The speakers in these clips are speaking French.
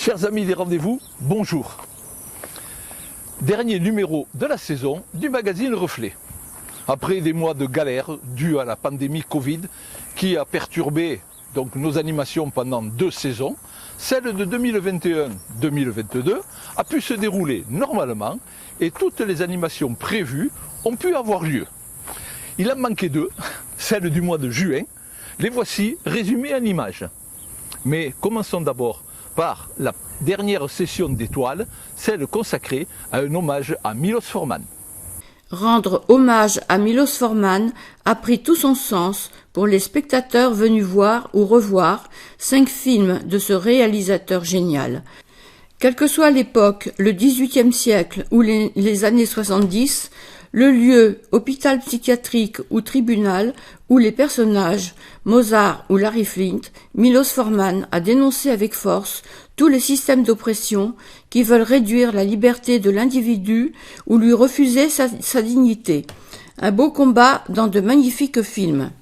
Chers amis des rendez-vous, bonjour. Dernier numéro de la saison du magazine Reflet. Après des mois de galère dus à la pandémie Covid qui a perturbé donc nos animations pendant 2 saisons, celle de 2021-2022 a pu se dérouler normalement et toutes les animations prévues ont pu avoir lieu. Il en manquait 2, celle du mois de juin. Les voici résumées en images. Mais commençons d'abord par la dernière session d'étoiles, celle consacrée à un hommage à Milos Forman. Rendre hommage à Milos Forman a pris tout son sens pour les spectateurs venus voir ou revoir 5 films de ce réalisateur génial. Quelle que soit l'époque, le XVIIIe siècle ou les années 70, le lieu, hôpital psychiatrique ou tribunal, ou les personnages, Mozart ou Larry Flint, Milos Forman a dénoncé avec force tous les systèmes d'oppression qui veulent réduire la liberté de l'individu ou lui refuser sa dignité. Un beau combat dans de magnifiques films.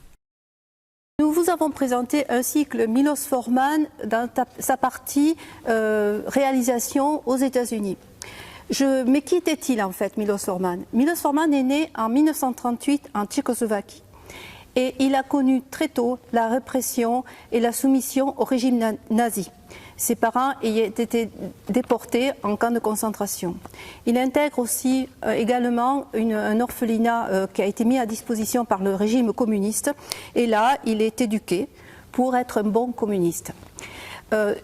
Nous vous avons présenté un cycle Milos Forman dans sa partie réalisation aux États-Unis. Mais qui était-il en fait, Milos Forman? Milos Forman est né en 1938 en Tchécoslovaquie. Et il a connu très tôt la répression et la soumission au régime nazi. Ses parents ayant été déportés en camp de concentration. Il intègre aussi également un orphelinat qui a été mis à disposition par le régime communiste. Et là, il est éduqué pour être un bon communiste. En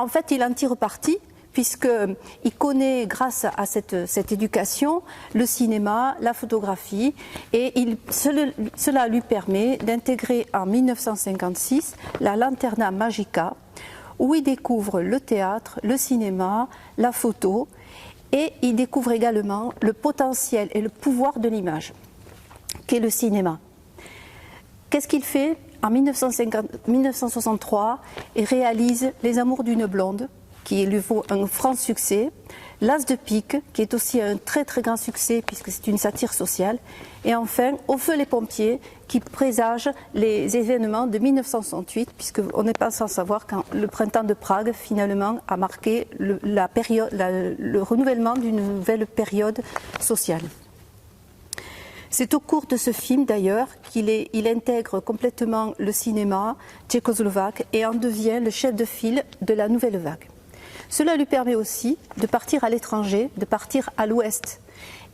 fait, il en tire parti, puisqu'il connaît, grâce à cette éducation, le cinéma, la photographie, et cela lui permet d'intégrer en 1956 la Lanterna Magica, où il découvre le théâtre, le cinéma, la photo, et il découvre également le potentiel et le pouvoir de l'image, qu'est le cinéma. Qu'est-ce qu'il fait? En 1963, il réalise Les Amours d'une blonde, qui lui vaut un franc succès, L'As de pique, qui est aussi un très très grand succès puisque c'est une satire sociale, et enfin Au feu les pompiers, qui présage les événements de 1968, puisqu'on n'est pas sans savoir quand le printemps de Prague finalement a marqué le renouvellement d'une nouvelle période sociale. C'est au cours de ce film d'ailleurs qu'il intègre complètement le cinéma tchécoslovaque et en devient le chef de file de la nouvelle vague. Cela lui permet aussi de partir à l'étranger, de partir à l'ouest.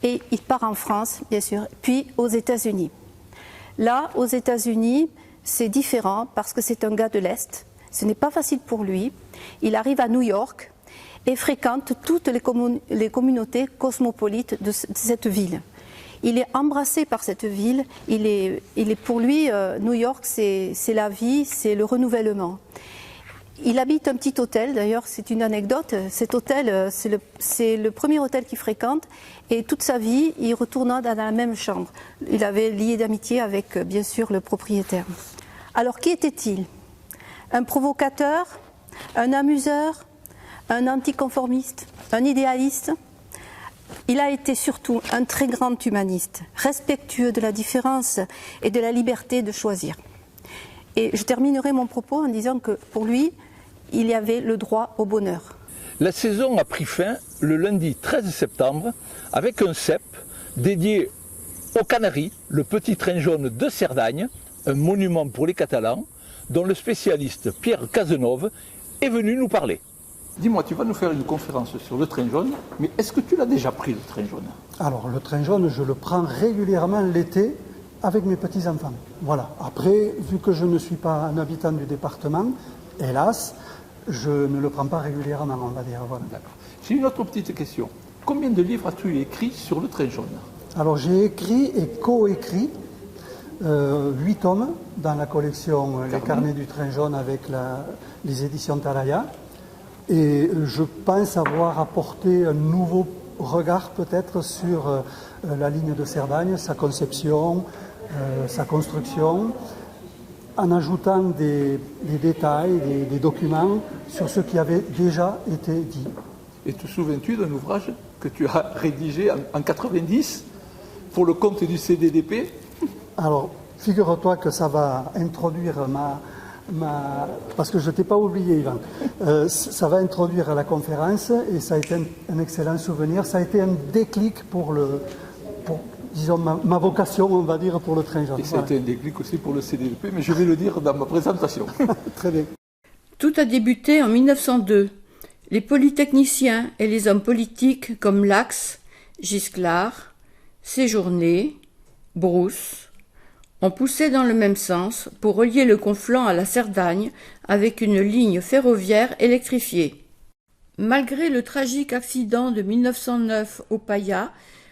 Et il part en France, bien sûr, puis aux États-Unis. Là, aux États-Unis, c'est différent parce que c'est un gars de l'Est. Ce n'est pas facile pour lui. Il arrive à New York et fréquente toutes les communautés cosmopolites de cette ville. Il est embrassé par cette ville. Pour lui, New York, c'est la vie, c'est le renouvellement. Il habite un petit hôtel, d'ailleurs c'est une anecdote, cet hôtel c'est le premier hôtel qu'il fréquente et toute sa vie il retourna dans la même chambre. Il avait lié d'amitié avec bien sûr le propriétaire. Alors qui était-il? Un provocateur, un amuseur, un anticonformiste, un idéaliste? Il a été surtout un très grand humaniste, respectueux de la différence et de la liberté de choisir. Et je terminerai mon propos en disant que pour lui, il y avait le droit au bonheur. La saison a pris fin le lundi 13 septembre avec un CEP dédié aux Canaries, le petit train jaune de Cerdagne, un monument pour les Catalans, dont le spécialiste Pierre Cazenove est venu nous parler. Dis-moi, tu vas nous faire une conférence sur le train jaune, mais est-ce que tu l'as déjà pris le train jaune? Alors le train jaune, je le prends régulièrement l'été avec mes petits-enfants. Voilà. Après, vu que je ne suis pas un habitant du département, hélas, je ne le prends pas régulièrement, on va dire. Voilà. D'accord. J'ai une autre petite question. Combien de livres as-tu écrit sur le train jaune? Alors j'ai écrit et co-écrit 8 tomes dans la collection Les Carnets du train jaune avec les éditions Talaya. Et je pense avoir apporté un nouveau regard peut-être sur la ligne de Cerdagne, sa conception, sa construction, en ajoutant des détails, des documents sur ce qui avait déjà été dit. Et te souviens-tu d'un ouvrage que tu as rédigé en 90 pour le compte du CDDP? Alors, figure-toi que ça va introduire parce que je ne t'ai pas oublié, Yvan. Ça va introduire la conférence et ça a été un excellent souvenir. Ça a été un déclic pour disons, ma vocation, on va dire, pour le train jaune. Et ça a été un déclic aussi pour le CDLP, mais je vais le dire dans ma présentation. Très bien. Tout a débuté en 1902. Les polytechniciens et les hommes politiques comme Lax, Gisclar, Séjourné, Brousse ont poussé dans le même sens pour relier le Conflent à la Cerdagne avec une ligne ferroviaire électrifiée. Malgré le tragique accident de 1909 au Paya,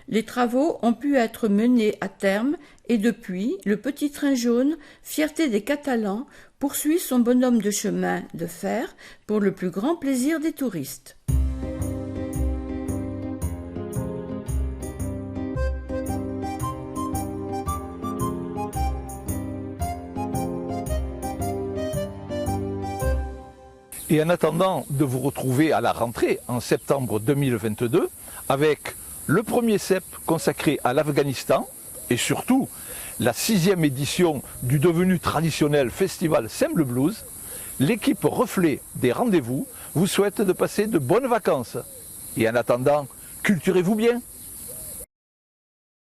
les travaux ont pu être menés à terme et depuis, le petit train jaune, fierté des Catalans, poursuit son bonhomme de chemin de fer pour le plus grand plaisir des touristes. Et en attendant de vous retrouver à la rentrée en septembre 2022 avec le premier CEP consacré à l'Afghanistan et surtout la 6e édition du devenu traditionnel festival Semble Blues, l'équipe Reflet des Rendez-vous vous souhaite de passer de bonnes vacances. Et en attendant, culturez-vous bien.